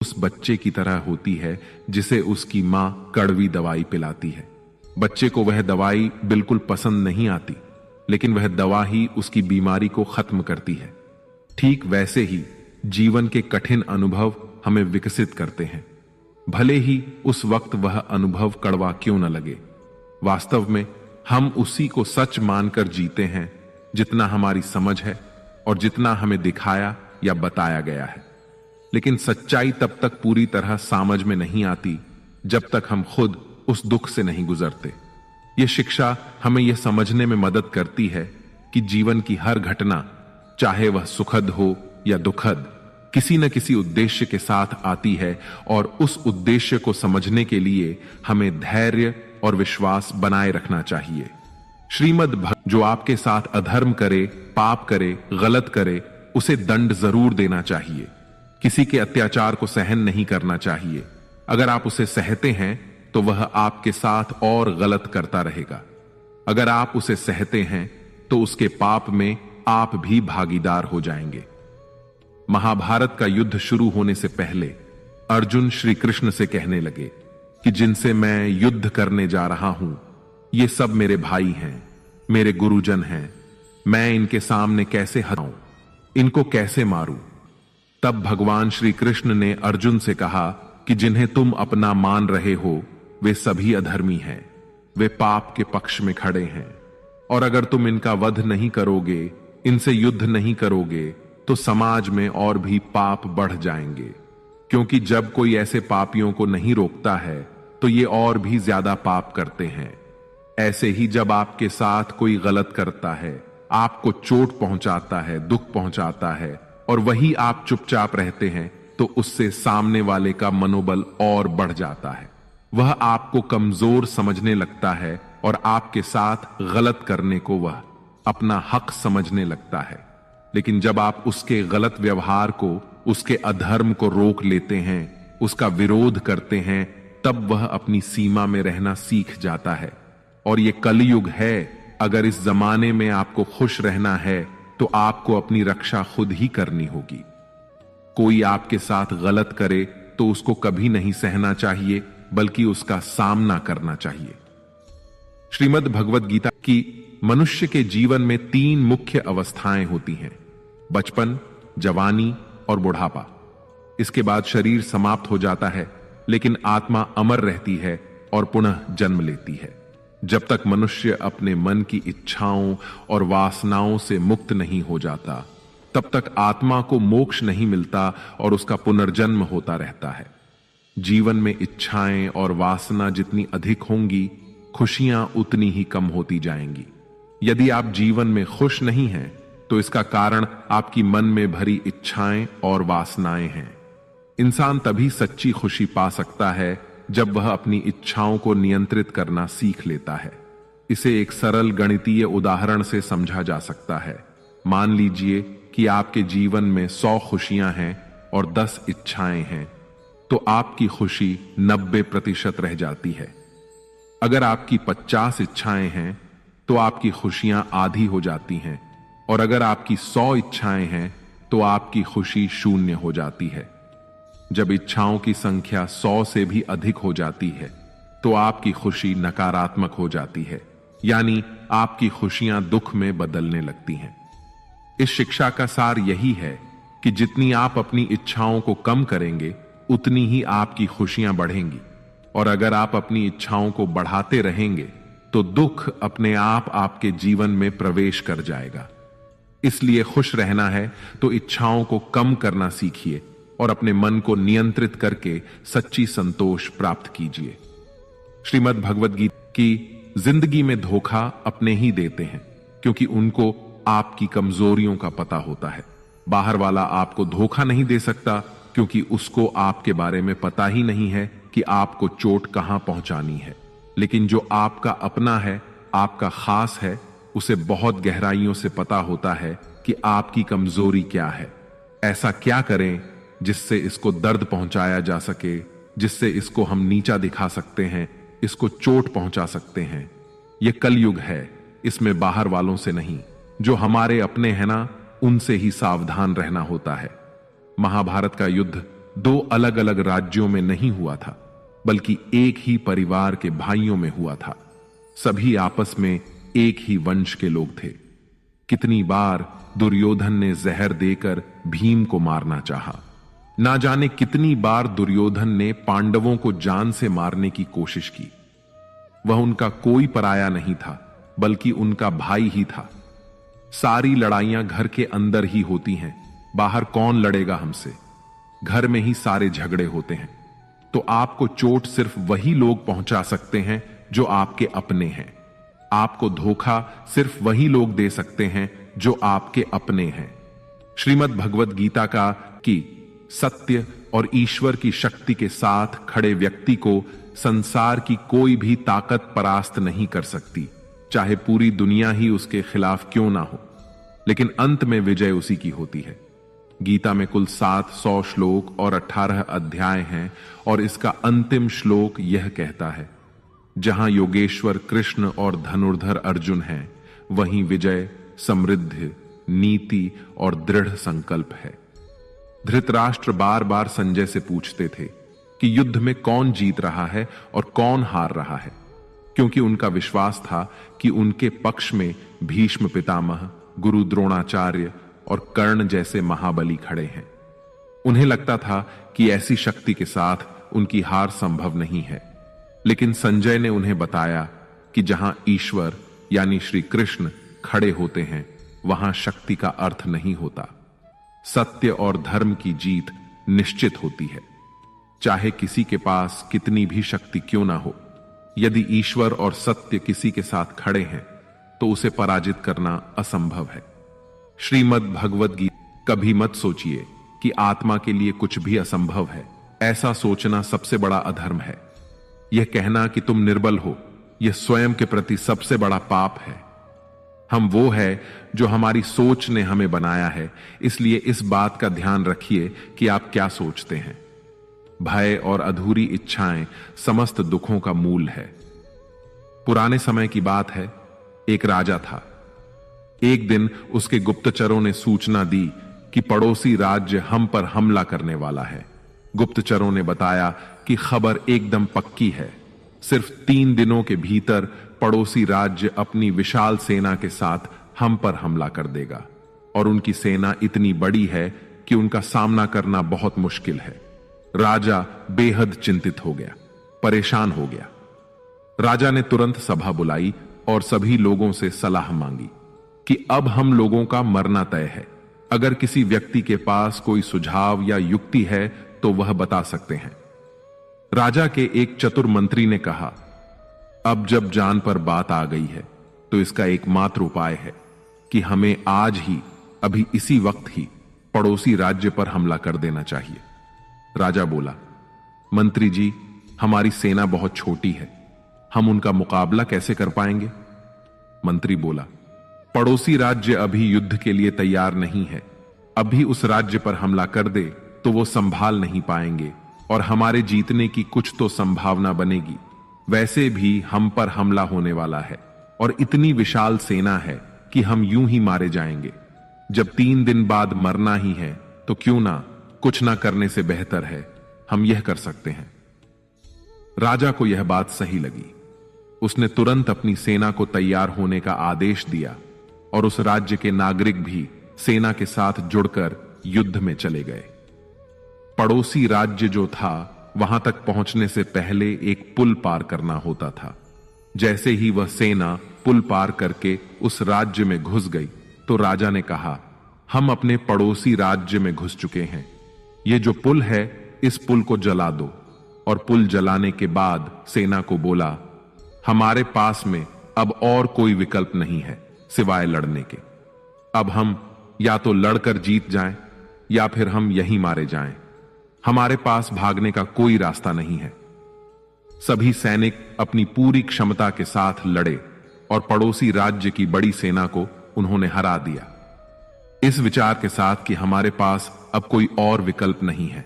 उस बच्चे की तरह होती है जिसे उसकी मां कड़वी दवाई पिलाती है। बच्चे को वह दवाई बिल्कुल पसंद नहीं आती, लेकिन वह दवा ही उसकी बीमारी को खत्म करती है। ठीक वैसे ही जीवन के कठिन अनुभव हमें विकसित करते हैं, भले ही उस वक्त वह अनुभव कड़वा क्यों न लगे। वास्तव में हम उसी को सच मानकर जीते हैं जितना हमारी समझ है और जितना हमें दिखाया या बताया गया है। लेकिन सच्चाई तब तक पूरी तरह समझ में नहीं आती जब तक हम खुद उस दुख से नहीं गुजरते। यह शिक्षा हमें यह समझने में मदद करती है कि जीवन की हर घटना, चाहे वह सुखद हो या दुखद, किसी न किसी उद्देश्य के साथ आती है और उस उद्देश्य को समझने के लिए हमें धैर्य और विश्वास बनाए रखना चाहिए। श्रीमद् भगवत, जो आपके साथ अधर्म करे, पाप करे, गलत करे, उसे दंड जरूर देना चाहिए। किसी के अत्याचार को सहन नहीं करना चाहिए। अगर आप उसे सहते हैं तो वह आपके साथ और गलत करता रहेगा। अगर आप उसे सहते हैं तो उसके पाप में आप भी भागीदार हो जाएंगे। महाभारत का युद्ध शुरू होने से पहले अर्जुन श्री कृष्ण से कहने लगे कि जिनसे मैं युद्ध करने जा रहा हूं, ये सब मेरे भाई हैं, मेरे गुरुजन हैं। मैं इनके सामने कैसे हराऊं, इनको कैसे मारूं? तब भगवान श्री कृष्ण ने अर्जुन से कहा कि जिन्हें तुम अपना मान रहे हो वे सभी अधर्मी हैं, वे पाप के पक्ष में खड़े हैं, और अगर तुम इनका वध नहीं करोगे, इनसे युद्ध नहीं करोगे, तो समाज में और भी पाप बढ़ जाएंगे। क्योंकि जब कोई ऐसे पापियों को नहीं रोकता है तो ये और भी ज्यादा पाप करते हैं। ऐसे ही जब आपके साथ कोई गलत करता है, आपको चोट पहुंचाता है, दुख पहुंचाता है, और वही आप चुपचाप रहते हैं, तो उससे सामने वाले का मनोबल और बढ़ जाता है। वह आपको कमजोर समझने लगता है और आपके साथ गलत करने को वह अपना हक समझने लगता है। लेकिन जब आप उसके गलत व्यवहार को, उसके अधर्म को रोक लेते हैं, उसका विरोध करते हैं, तब वह अपनी सीमा में रहना सीख जाता है। और यह कलयुग है। अगर इस जमाने में आपको खुश रहना है तो आपको अपनी रक्षा खुद ही करनी होगी। कोई आपके साथ गलत करे तो उसको कभी नहीं सहना चाहिए, बल्कि उसका सामना करना चाहिए। श्रीमद् भगवत गीता की मनुष्य के जीवन में 3 मुख्य अवस्थाएं होती हैं: बचपन, जवानी और बुढ़ापा। इसके बाद शरीर समाप्त हो जाता है, लेकिन आत्मा अमर रहती है और पुनः जन्म लेती है। जब तक मनुष्य अपने मन की इच्छाओं और वासनाओं से मुक्त नहीं हो जाता, तब तक आत्मा को मोक्ष नहीं मिलता और उसका पुनर्जन्म होता रहता है। जीवन में इच्छाएं और वासना जितनी अधिक होंगी, खुशियां उतनी ही कम होती जाएंगी। यदि आप जीवन में खुश नहीं हैं, तो इसका कारण आपकी मन में भरी इच्छाएं और वासनाएं हैं। इंसान तभी सच्ची खुशी पा सकता है जब वह अपनी इच्छाओं को नियंत्रित करना सीख लेता है। इसे एक सरल गणितीय उदाहरण से समझा जा सकता है। मान लीजिए कि आपके जीवन में 100 खुशियां हैं और 10 इच्छाएं हैं, तो आपकी खुशी 90% रह जाती है। अगर आपकी 50 इच्छाएं हैं तो आपकी खुशियां आधी हो जाती हैं, और अगर आपकी 100 इच्छाएं हैं तो आपकी खुशी 0 हो जाती है। जब इच्छाओं की संख्या 100 से भी अधिक हो जाती है तो आपकी खुशी नकारात्मक हो जाती है, यानी आपकी खुशियां दुख में बदलने लगती हैं। इस शिक्षा का सार यही है कि जितनी आप अपनी इच्छाओं को कम करेंगे, उतनी ही आपकी खुशियां बढ़ेंगी, और अगर आप अपनी इच्छाओं को बढ़ाते रहेंगे तो दुख अपने आप आपके जीवन में प्रवेश कर जाएगा। इसलिए खुश रहना है तो इच्छाओं को कम करना सीखिए और अपने मन को नियंत्रित करके सच्ची संतोष प्राप्त कीजिए। श्रीमद् भगवत गीता की जिंदगी में धोखा अपने ही देते हैं, क्योंकि उनको आपकी कमजोरियों का पता होता है। बाहर वाला आपको धोखा नहीं दे सकता, क्योंकि उसको आपके बारे में पता ही नहीं है कि आपको चोट कहां पहुंचानी है। लेकिन जो आपका अपना है, आपका खास है, उसे बहुत गहराइयों से पता होता है कि आपकी कमजोरी क्या है। ऐसा क्या करें जिससे इसको दर्द पहुंचाया जा सके, जिससे इसको हम नीचा दिखा सकते हैं, इसको चोट पहुंचा सकते हैं। यह कलयुग है, इसमें बाहर वालों से नहीं, जो हमारे अपने हैं ना, उनसे ही सावधान रहना होता है। महाभारत का युद्ध दो अलग अलग राज्यों में नहीं हुआ था, बल्कि एक ही परिवार के भाइयों में हुआ था। सभी आपस में एक ही वंश के लोग थे। कितनी बार दुर्योधन ने जहर देकर भीम को मारना चाहा। ना जाने कितनी बार दुर्योधन ने पांडवों को जान से मारने की कोशिश की। वह उनका कोई पराया नहीं था, बल्कि उनका भाई ही था। सारी लड़ाइयां घर के अंदर ही होती हैं, बाहर कौन लड़ेगा हमसे। घर में ही सारे झगड़े होते हैं। तो आपको चोट सिर्फ वही लोग पहुंचा सकते हैं जो आपके अपने हैं। आपको धोखा सिर्फ वही लोग दे सकते हैं जो आपके अपने हैं। श्रीमद् भगवद गीता का कि सत्य और ईश्वर की शक्ति के साथ खड़े व्यक्ति को संसार की कोई भी ताकत परास्त नहीं कर सकती, चाहे पूरी दुनिया ही उसके खिलाफ क्यों ना हो। लेकिन अंत में विजय उसी की होती है। गीता में कुल 700 श्लोक और 18 अध्याय हैं, और इसका अंतिम श्लोक यह कहता है, जहां योगेश्वर कृष्ण और धनुर्धर अर्जुन हैं, वहीं विजय, समृद्धि, नीति और दृढ़ संकल्प है। धृतराष्ट्र बार बार संजय से पूछते थे कि युद्ध में कौन जीत रहा है और कौन हार रहा है, क्योंकि उनका विश्वास था कि उनके पक्ष में भीष्म पितामह, गुरु द्रोणाचार्य और कर्ण जैसे महाबली खड़े हैं। उन्हें लगता था कि ऐसी शक्ति के साथ उनकी हार संभव नहीं है। लेकिन संजय ने उन्हें बताया कि जहां ईश्वर यानी श्री कृष्ण खड़े होते हैं, वहां शक्ति का अर्थ नहीं होता। सत्य और धर्म की जीत निश्चित होती है, चाहे किसी के पास कितनी भी शक्ति क्यों ना हो। यदि ईश्वर और सत्य किसी के साथ खड़े हैं, तो उसे पराजित करना असंभव है। श्रीमद् भगवद गीता। कभी मत सोचिए कि आत्मा के लिए कुछ भी असंभव है। ऐसा सोचना सबसे बड़ा अधर्म है। यह कहना कि तुम निर्बल हो, यह स्वयं के प्रति सबसे बड़ा पाप है। हम वो है जो हमारी सोच ने हमें बनाया है, इसलिए इस बात का ध्यान रखिए कि आप क्या सोचते हैं। भय और अधूरी इच्छाएं समस्त दुखों का मूल है। पुराने समय की बात है, एक राजा था। एक दिन उसके गुप्तचरों ने सूचना दी कि पड़ोसी राज्य हम पर हमला करने वाला है। गुप्तचरों ने बताया कि खबर एकदम पक्की है। सिर्फ 3 दिनों के भीतर पड़ोसी राज्य अपनी विशाल सेना के साथ हम पर हमला कर देगा, और उनकी सेना इतनी बड़ी है कि उनका सामना करना बहुत मुश्किल है। राजा बेहद चिंतित हो गया, परेशान हो गया। राजा ने तुरंत सभा बुलाई और सभी लोगों से सलाह मांगी कि अब हम लोगों का मरना तय है। अगर किसी व्यक्ति के पास कोई सुझाव या युक्ति है तो वह बता सकते हैं। राजा के एक चतुर मंत्री ने कहा, अब जब जान पर बात आ गई है तो इसका एकमात्र उपाय है कि हमें आज ही, अभी इसी वक्त ही पड़ोसी राज्य पर हमला कर देना चाहिए। राजा बोला, मंत्री जी, हमारी सेना बहुत छोटी है, हम उनका मुकाबला कैसे कर पाएंगे? मंत्री बोला, पड़ोसी राज्य अभी युद्ध के लिए तैयार नहीं है। अभी उस राज्य पर हमला कर दे तो वो संभाल नहीं पाएंगे और हमारे जीतने की कुछ तो संभावना बनेगी। वैसे भी हम पर हमला होने वाला है और इतनी विशाल सेना है कि हम यूं ही मारे जाएंगे। जब 3 दिन बाद मरना ही है तो क्यों ना, कुछ ना करने से बेहतर है हम यह कर सकते हैं। राजा को यह बात सही लगी। उसने तुरंत अपनी सेना को तैयार होने का आदेश दिया और उस राज्य के नागरिक भी सेना के साथ जुड़कर युद्ध में चले गए। पड़ोसी राज्य जो था, वहां तक पहुंचने से पहले एक पुल पार करना होता था। जैसे ही वह सेना पुल पार करके उस राज्य में घुस गई तो राजा ने कहा, हम अपने पड़ोसी राज्य में घुस चुके हैं। यह जो पुल है, इस पुल को जला दो। और पुल जलाने के बाद सेना को बोला, हमारे पास में अब और कोई विकल्प नहीं है सिवाय लड़ने के। अब हम या तो लड़कर जीत जाएं या फिर हम यहीं मारे जाएं। हमारे पास भागने का कोई रास्ता नहीं है। सभी सैनिक अपनी पूरी क्षमता के साथ लड़े और पड़ोसी राज्य की बड़ी सेना को उन्होंने हरा दिया, इस विचार के साथ कि हमारे पास अब कोई और विकल्प नहीं है।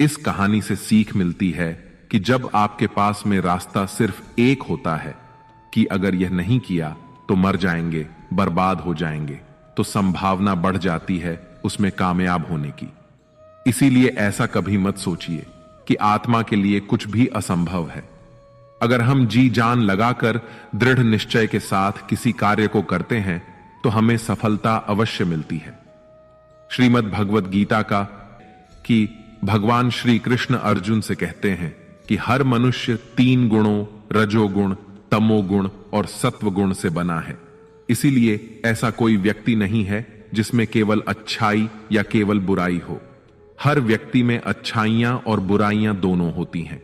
इस कहानी से सीख मिलती है कि जब आपके पास में रास्ता सिर्फ एक होता है कि अगर यह नहीं किया तो मर जाएंगे, बर्बाद हो जाएंगे, तो संभावना बढ़ जाती है उसमें कामयाब होने की। इसीलिए ऐसा कभी मत सोचिए कि आत्मा के लिए कुछ भी असंभव है। अगर हम जी जान लगाकर दृढ़ निश्चय के साथ किसी कार्य को करते हैं तो हमें सफलता अवश्य मिलती है। श्रीमद् भगवत गीता का कि भगवान श्री कृष्ण अर्जुन से कहते हैं कि हर मनुष्य 3 गुणों रजोगुण, तमोगुण और सत्व गुण से बना है। इसीलिए ऐसा कोई व्यक्ति नहीं है जिसमें केवल अच्छाई या केवल बुराई हो। हर व्यक्ति में अच्छाइयां और बुराइयां दोनों होती हैं।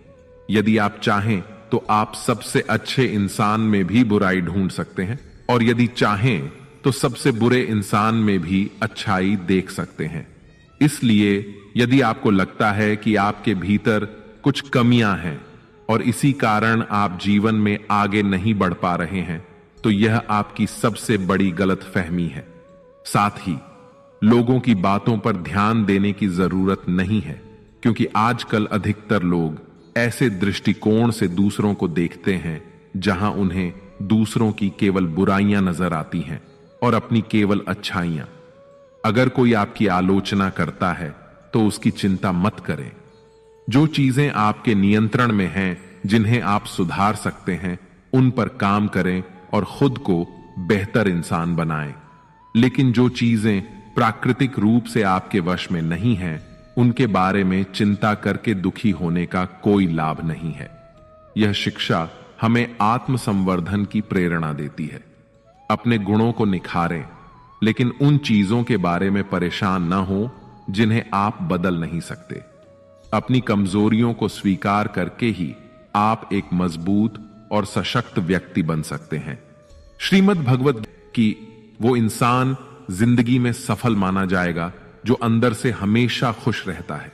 यदि आप चाहें तो आप सबसे अच्छे इंसान में भी बुराई ढूंढ सकते हैं और यदि चाहें तो सबसे बुरे इंसान में भी अच्छाई देख सकते हैं। इसलिए यदि आपको लगता है कि आपके भीतर कुछ कमियां हैं और इसी कारण आप जीवन में आगे नहीं बढ़ पा रहे हैं तो यह आपकी सबसे बड़ी गलतफहमी है। साथ ही लोगों की बातों पर ध्यान देने की जरूरत नहीं है, क्योंकि आजकल अधिकतर लोग ऐसे दृष्टिकोण से दूसरों को देखते हैं जहां उन्हें दूसरों की केवल बुराइयां नजर आती हैं और अपनी केवल अच्छाइयां। अगर कोई आपकी आलोचना करता है तो उसकी चिंता मत करें। जो चीजें आपके नियंत्रण में हैं, जिन्हें आप सुधार सकते हैं, उन पर काम करें और खुद को बेहतर इंसान बनाएं। लेकिन जो चीजें प्राकृतिक रूप से आपके वश में नहीं हैं, उनके बारे में चिंता करके दुखी होने का कोई लाभ नहीं है। यह शिक्षा हमें आत्मसंवर्धन की प्रेरणा देती है। अपने गुणों को निखारें, लेकिन उन चीजों के बारे में परेशान न हो जिन्हें आप बदल नहीं सकते। अपनी कमजोरियों को स्वीकार करके ही आप एक मजबूत और सशक्त व्यक्ति बन सकते हैं। श्रीमद् भगवत की वो इंसान जिंदगी में सफल माना जाएगा जो अंदर से हमेशा खुश रहता है।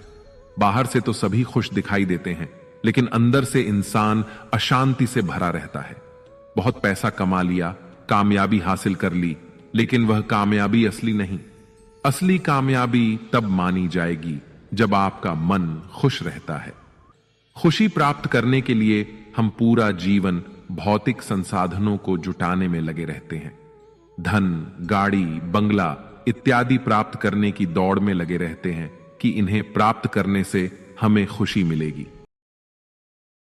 बाहर से तो सभी खुश दिखाई देते हैं, लेकिन अंदर से इंसान अशांति से भरा रहता है। बहुत पैसा कमा लिया, कामयाबी हासिल कर ली, लेकिन वह कामयाबी असली नहीं। असली कामयाबी तब मानी जाएगी जब आपका मन खुश रहता है। खुशी प्राप्त करने के लिए हम पूरा जीवन भौतिक संसाधनों को जुटाने में लगे रहते हैं। धन, गाड़ी, बंगला इत्यादि प्राप्त करने की दौड़ में लगे रहते हैं कि इन्हें प्राप्त करने से हमें खुशी मिलेगी।